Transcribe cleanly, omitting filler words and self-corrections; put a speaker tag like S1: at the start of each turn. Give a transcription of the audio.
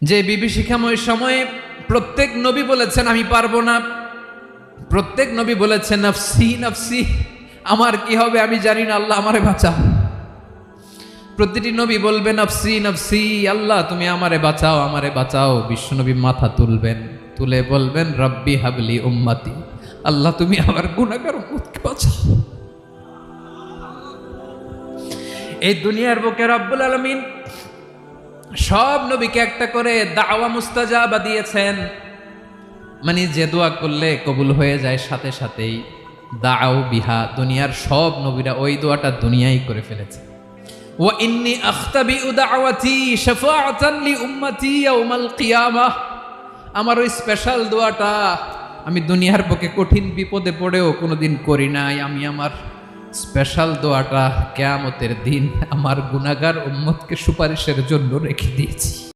S1: যে বিভীষিকাময় সময়ে প্রত্যেক নবী বলেছেন আমি পারবো না, প্রত্যেক নবী বলেছেন নফসি নফসি, আমার কি হবে আমি জানি না, আল্লাহ আমারে বাঁচাও। প্রতিটি নবী বলবে নফসি নফসি, আল্লাহ তুমি আমারে বাঁচাও আমারে বাঁচাও। বিশ্বনবী মাথা তুলবেন, তুলে বলবেন রব্বি হাবলি উম্মতি, আল্লাহ তুমি আমার গুনাহগার উম্মতকে বাঁচাও। এই দুনিয়ার বুকে রব্বুল আলামিন সব নবীকে একটা করে দাওয়া মুস্তাজাবা দিয়েছেন, মানে যে দোয়া করলে কবুল হয়ে যায় সাথে সাথেই। দাও বিহা, দুনিয়ার সব নবীরা ওই দোয়াটা দুনিয়ায় করে ফেলেছে। ওয়া ইন্নী আখতাবিউ দাওয়াতি শাফাআতান লি উম্মতি ইয়াউমাল কিয়ামাহ, আমার ওই স্পেশাল দোয়াটা আমি দুনিয়ার বুকে কঠিন বিপদে পড়েও কোনোদিন করি নাই। আমি আমার স্পেশাল দোয়াটা কিয়ামতের দিন আমার গুনাহগার উম্মতকে সুপারিশের জন্য রেখে দিয়েছি।